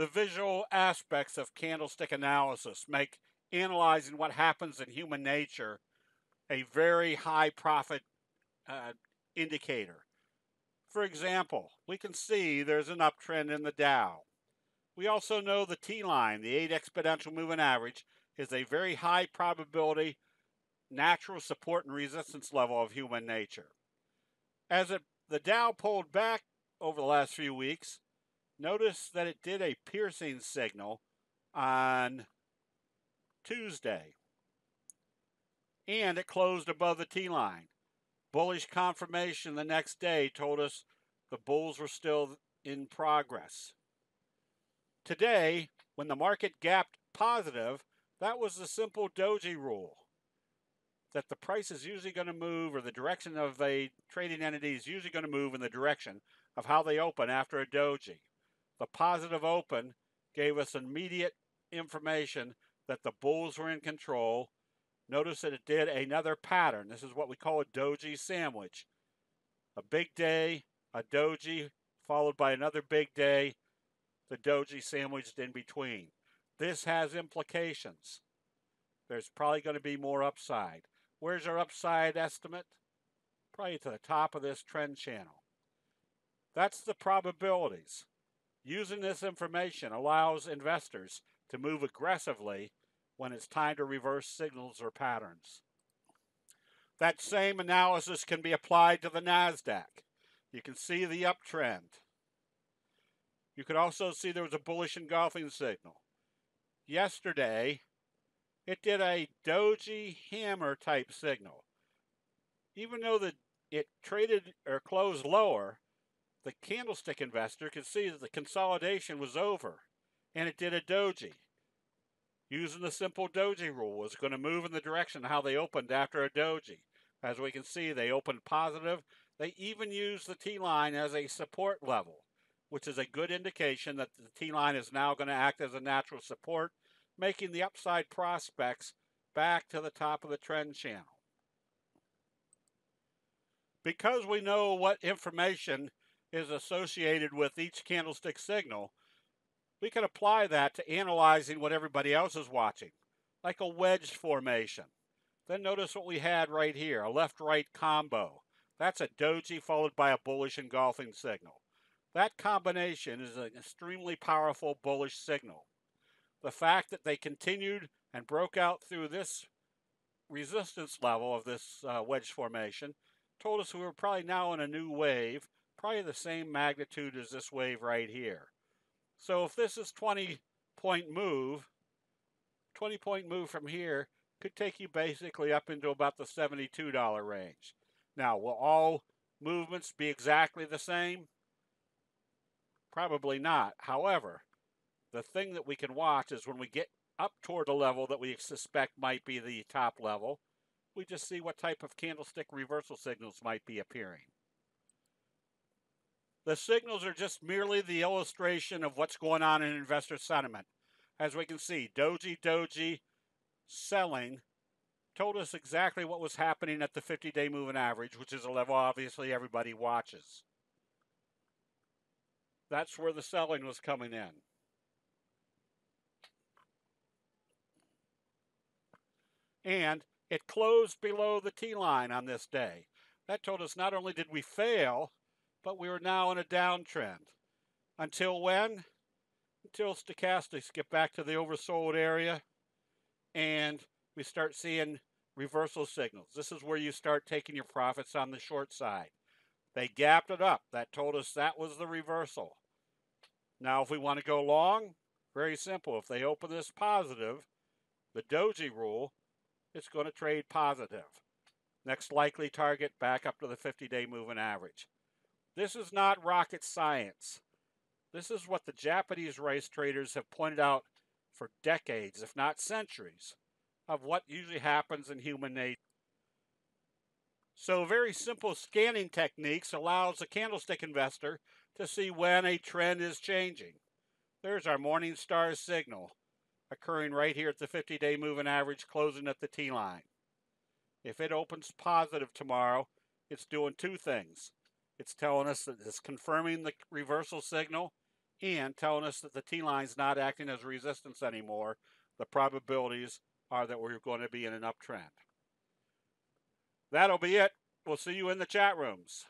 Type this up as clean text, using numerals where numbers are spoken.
The visual aspects of candlestick analysis make analyzing what happens in human nature a very high profit uh, indicator. For example, we can see there's an uptrend in the Dow. We also know the T-line, the 8 exponential moving average, is a very high probability natural support and resistance level of human nature. The Dow pulled back over the last few weeks, notice that it did a piercing signal on Tuesday, and it closed above the T-line. Bullish confirmation the next day told us the bulls were still in progress. Today, when the market gapped positive, that was the simple doji rule, that the price is usually going to move, or the direction of a trading entity is usually going to move in the direction of how they open after a doji. The positive open gave us immediate information that the bulls were in control. Notice that it did another pattern. This is what we call a doji sandwich. A big day, a doji, followed by another big day, the doji sandwiched in between. This has implications. There's probably going to be more upside. Where's our upside estimate? Probably to the top of this trend channel. That's the probabilities. Using this information allows investors to move aggressively when it's time to reverse signals or patterns. That same analysis can be applied to the NASDAQ. You can see the uptrend. You could also see there was a bullish engulfing signal. Yesterday, it did a doji hammer type signal. Even though it traded or closed lower, the candlestick investor could see that the consolidation was over, and it did a doji. Using the simple doji rule, was going to move in the direction of how they opened after a doji. As we can see, they opened positive. They even used the T-line as a support level, which is a good indication that the T-line is now going to act as a natural support, making the upside prospects back to the top of the trend channel. Because we know what information is associated with each candlestick signal, we can apply that to analyzing what everybody else is watching, like a wedge formation. Then notice what we had right here, a left-right combo. That's a doji followed by a bullish engulfing signal. That combination is an extremely powerful bullish signal. The fact that they continued and broke out through this resistance level of this wedge formation told us we were probably now in a new wave, probably the same magnitude as this wave right here. So if this is 20-point move, 20-point move from here could take you basically up into about the $72 range. Now, will all movements be exactly the same? Probably not. However, the thing that we can watch is when we get up toward a level that we suspect might be the top level, we just see what type of candlestick reversal signals might be appearing. The signals are just merely the illustration of what's going on in investor sentiment. As we can see, doji selling told us exactly what was happening at the 50-day moving average, which is a level obviously everybody watches. That's where the selling was coming in. And it closed below the T-line on this day. That told us not only did we fail, but we were now in a downtrend. Until when? Until stochastics get back to the oversold area and we start seeing reversal signals. This is where you start taking your profits on the short side. They gapped it up. That told us that was the reversal. Now, if we want to go long, very simple. If they open this positive, the doji rule, it's going to trade positive. Next likely target back up to the 50-day moving average. This is not rocket science. This is what the Japanese race traders have pointed out for decades, if not centuries, of what usually happens in human nature. So very simple scanning techniques allows a candlestick investor to see when a trend is changing. There's our morning star signal occurring right here at the 50-day moving average, closing at the T-line. If it opens positive tomorrow, it's doing two things. It's telling us that it's confirming the reversal signal, and telling us that the T-line's not acting as resistance anymore, the probabilities are that we're going to be in an uptrend. That'll be it. We'll see you in the chat rooms.